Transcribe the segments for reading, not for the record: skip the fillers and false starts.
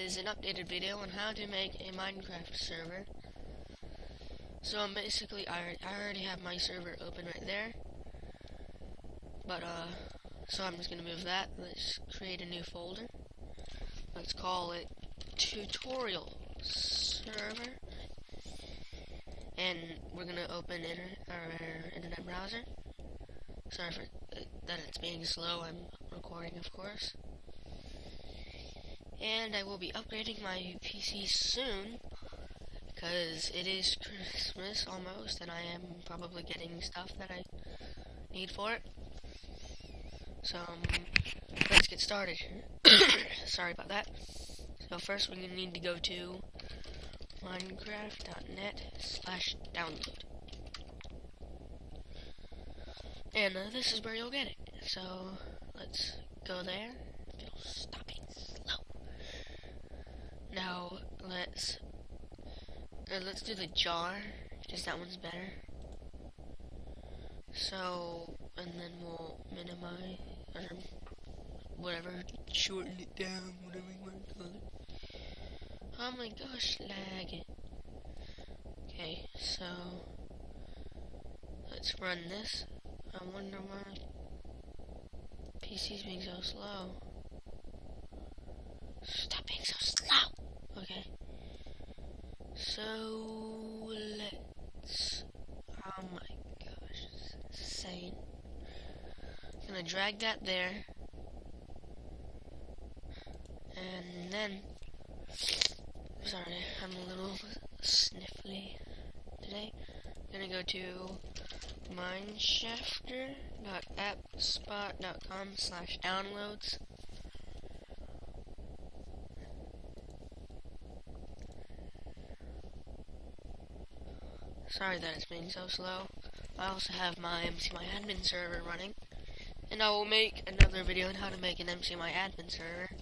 is an updated video on how to make a Minecraft server. So basically, I already have my server open right there. But, so I'm just gonna move that. Let's create a new folder. Let's call it tutorial server. And we're gonna open our internet browser. Sorry for that it's being slow. I'm recording, of course. And I will be upgrading my PC soon, because it is Christmas almost, and I am probably getting stuff that I need for it. So, let's get started. Sorry about that. So first we're going to need to go to minecraft.net/download. And this is where you'll get it. So, let's go there. It'll stop being slow. Now, let's do the jar, because that one's better. So, and then we'll minimize, or whatever, shorten it down, whatever you want to call it. Oh my gosh, lag. Okay, so, let's run this. I wonder why PC's being so slow. Stop being so slow! Okay. So, let's... Oh my gosh, this is insane. I'm gonna drag that there. And then... Sorry, I'm a little sniffly today. I'm gonna go to mineshafter.appspot.com/downloads. Sorry that it's being so slow. I also have my MCMyAdmin server running, and I will make another video on how to make an MCMyAdmin server.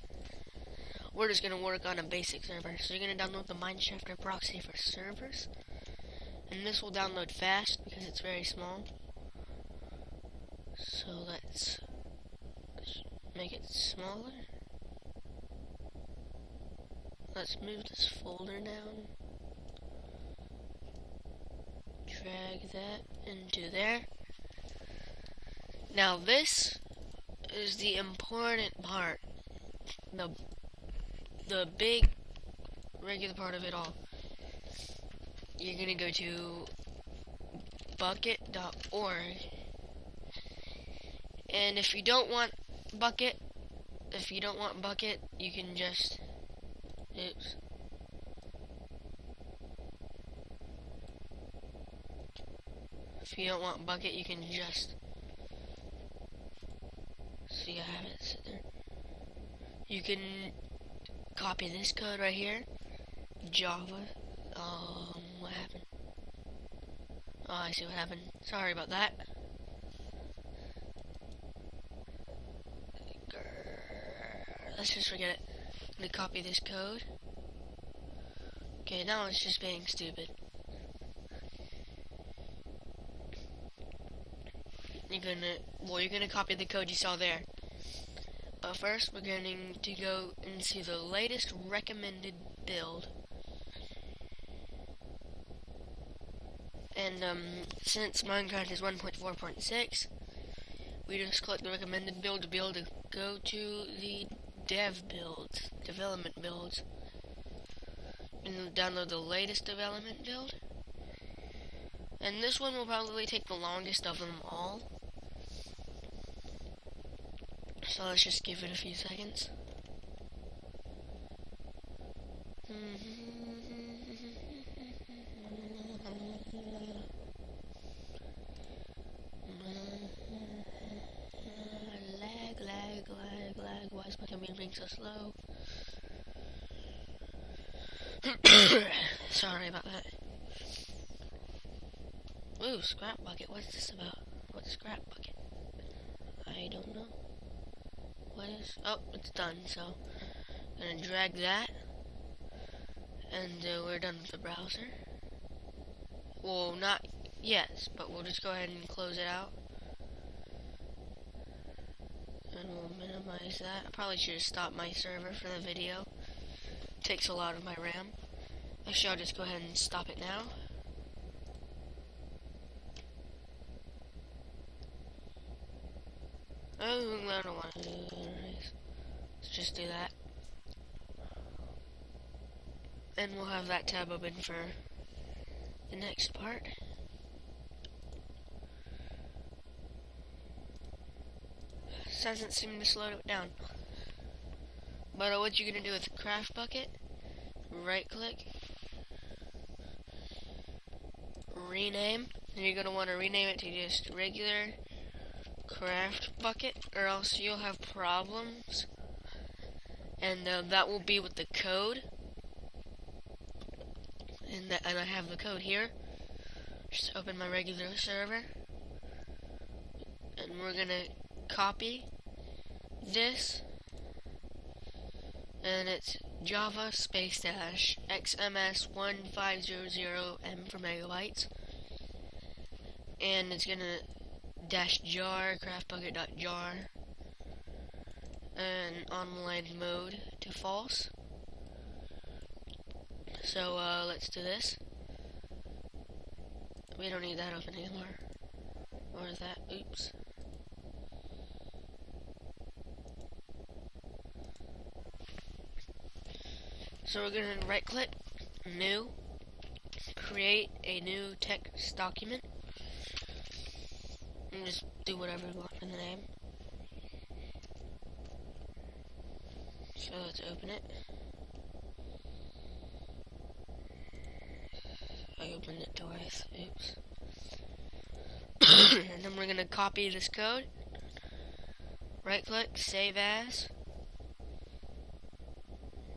We're just gonna work on a basic server. So you're gonna download the Mineshafter proxy for servers, and this will download fast because it's very small. So let's make it smaller. Let's move this folder down. Drag that into there. Now this is the important part. The big regular part of it all. You're gonna go to bucket.org, and if you don't want bucket, you can just If you don't want bucket, you can just see I have it sit there. You can copy this code right here, Java. What happened? Oh, I see what happened. Sorry about that. Let's just forget it. I'm gonna copy this code. Okay, now it's just being stupid. You're gonna copy the code you saw there. But first, we're going to go and see the latest recommended build. And since Minecraft is 1.4.6, we just click the recommended build to be able to go to the development builds, and download the latest development build. And this one will probably take the longest of them all. So let's just give it a few seconds. Lag. Why is my computer being so slow? Sorry about that. Ooh, scrap bucket. What's this about? What's scrap bucket? I don't know. What is? Oh, it's done. So, I'm gonna drag that, and we're done with the browser. Well, not yet, but we'll just go ahead and close it out, and we'll minimize that. I probably should have stopped my server for the video. takes a lot of my RAM. Actually, I'll just go ahead and stop it now. Oh, I don't want to do this. Let's just do that. And we'll have that tab open for the next part. This doesn't seem to slow it down. But what you're going to do with the craft bucket, right click, rename, and you're going to want to rename it to just regular craft bucket, or else you'll have problems. And that will be with the code. And I have the code here. Just open my regular server. And we're gonna copy this. And it's Java space dash XMS1500M for megabytes. And it's gonna dash jar craftbucket.jar and online mode to false. So let's do this. We don't need that open anymore. Or is that? Oops. So we're gonna right click, new, create a new text document, and just do whatever we want for the name. So let's open it. I opened it twice. Oops. And then we're gonna copy this code. Right click, save as.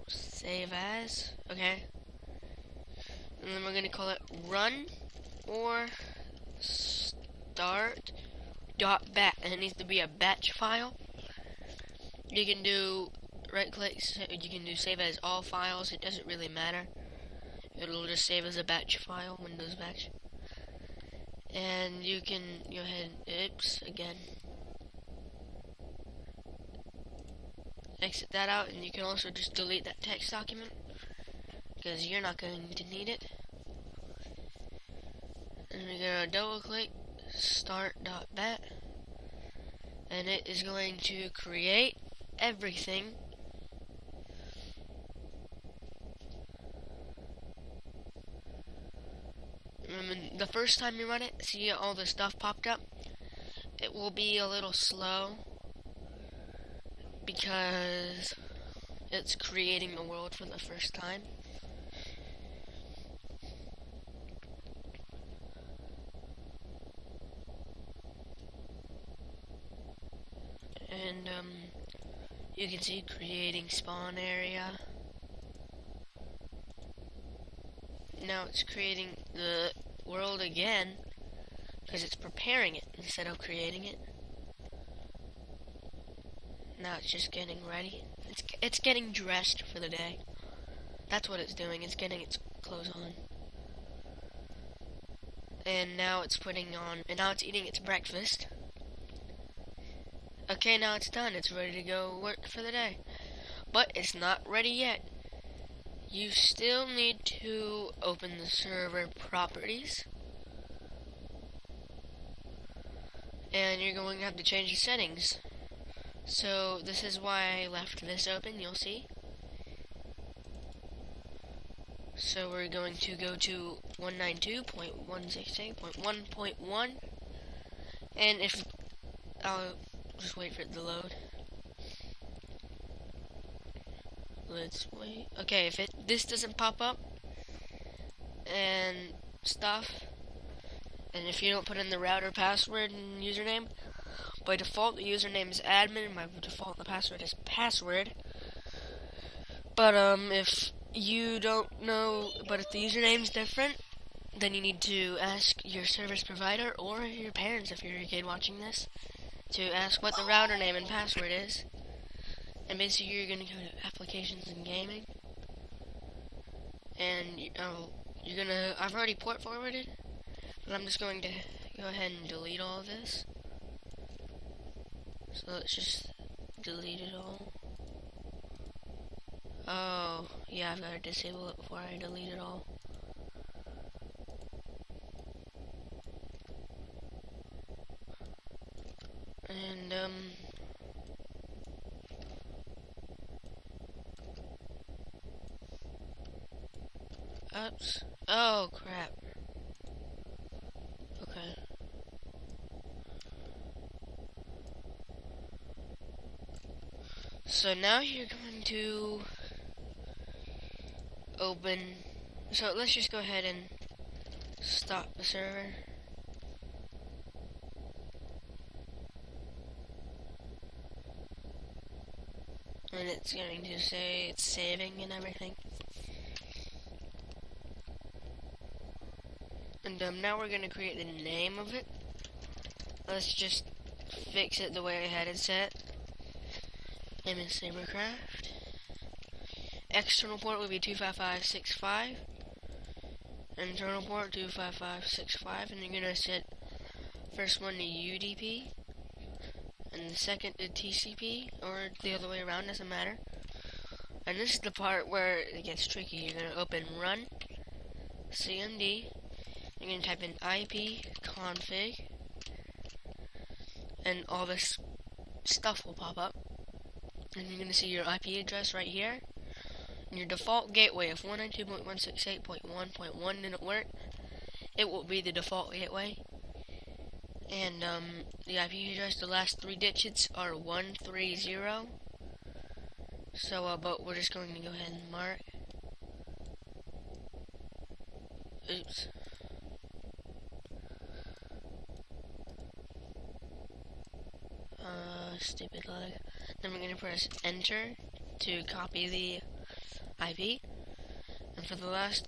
Save as. Okay. And then we're gonna call it run or start.bat. And it needs to be a batch file. You can do right click, you can do save as all files. It doesn't really matter. It'll just save as a batch file, Windows batch. And you can go ahead, oops, again. Exit that out, and you can also just delete that text document, because you're not going to need it. And we're going to double click start.bat, and it is going to create everything. And the first time you run it, see all the stuff popped up? It will be a little slow because it's creating the world for the first time. And you can see creating spawn area. Now it's creating the world again because it's preparing it instead of creating it. Now it's just getting ready. It's getting dressed for the day. That's what it's doing. It's getting its clothes on. And now it's putting on, and now it's eating its breakfast. Okay, now it's done. It's ready to go work for the day. But it's not ready yet. You still need to open the server properties. And you're going to have to change the settings. So this is why I left this open, you'll see. So we're going to go to 192.168.1.1. And if I'll just wait for it to load. Let's wait. Okay, if this doesn't pop up and stuff, and if you don't put in the router password and username, by default the username is admin, by default the password is password. But if you don't know, but if the username's different, then you need to ask your service provider or your parents, if you're a kid watching this, to ask what the router name and password is. And basically you're going to go to applications and gaming, and you're going to, I've already port forwarded, but I'm just going to go ahead and delete all of this. So let's just delete it all. Oh, Yeah, I've got to disable it before I delete it all. And, oops. Oh, crap. Okay. So now you're going to open, so let's just go ahead and stop the server. And it's going to say it's saving and everything. And now we're going to create the name of it. Let's just fix it the way I had it set. MS Sabercraft. External port will be 25565. Internal port 25565, and you're going to set first one to UDP and the second to TCP, or the other way around, doesn't matter. And this is the part where it gets tricky. You're going to open run cmd, you're going to type in IP config, and all this stuff will pop up, and you're going to see your IP address right here. And your default gateway, if 192.168.1.1 didn't work, it will be the default gateway. And the IP address, the last 3 digits are 130. So, but we're just going to go ahead and mark. Oops. Stupid lag. Then we're going to press enter to copy the IP. And for the last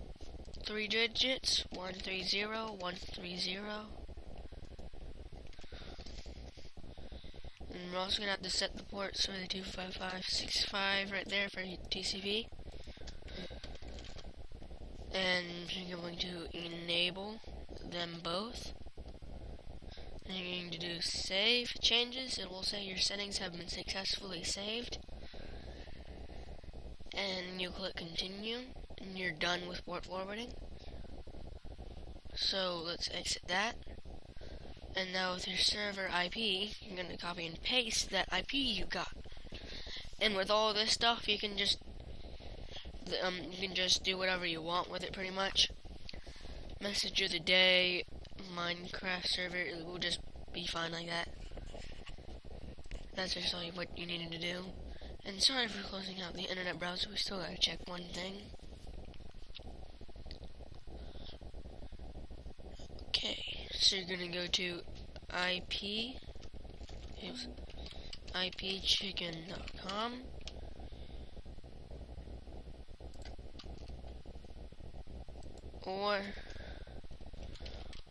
3 digits, 130, 130. And we're also going to have to set the ports for the 25565 right there for TCP. And you're going to enable them both. And you're going to do save changes. It will say your settings have been successfully saved. And you click continue, and you're done with port forwarding. So let's exit that. And now with your server IP, you're going to copy and paste that IP you got. And with all this stuff, you can just do whatever you want with it, pretty much. Message of the day, Minecraft server, it will just be fine like that. That's just all what you needed to do. And sorry for closing out the internet browser, we still gotta check one thing. Okay, so you're gonna go to ipchicken.com. Or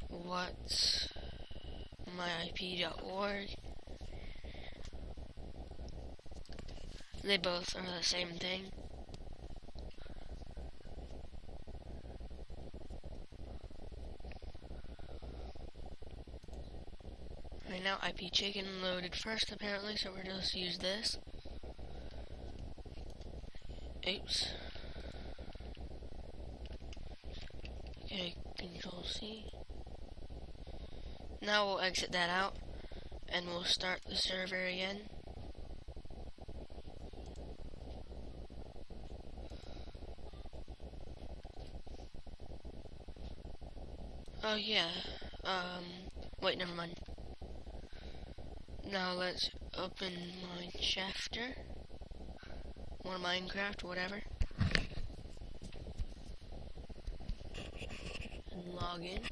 what's myip.org. They both are the same thing. Right now, IP chicken loaded first apparently, so we're gonna just use this. Oops. Okay, Control C. Now we'll exit that out, and we'll start the server again. Oh yeah, wait, never mind. Now let's open Mineshafter, or Minecraft, whatever, and log in.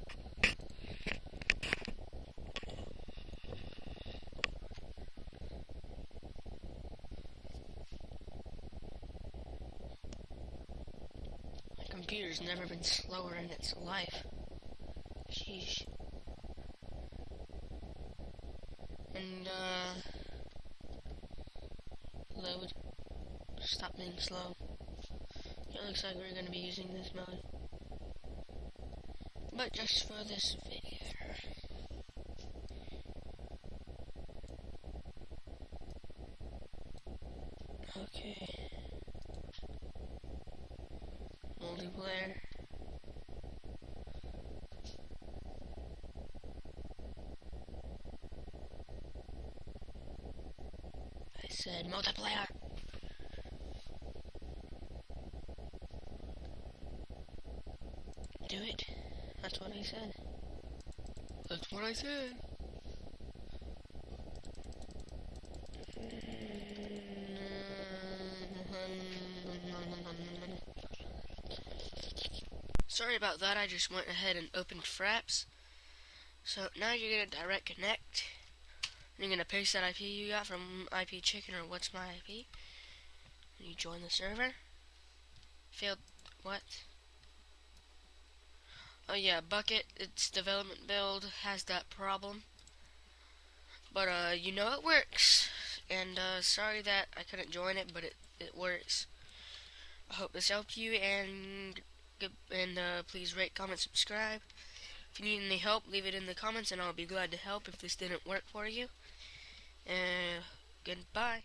My computer's never been slower in its life. Sheesh. And, load. Stop being slow. It looks like we're gonna be using this mode. But just for this video. Okay. multiplayer. I said multiplayer. Do it. That's what I said. That's what I said. Sorry about that, I just went ahead and opened Fraps. So now you're going to direct connect. You're going to paste that IP you got from IP Chicken or What's My IP. And you join the server. Failed. What? Oh yeah, Bucket, its development build has that problem. But you know it works. And sorry that I couldn't join it, but it works. I hope this helped you, and please rate, comment, subscribe. If you need any help, leave it in the comments, and I'll be glad to help if this didn't work for you. And goodbye.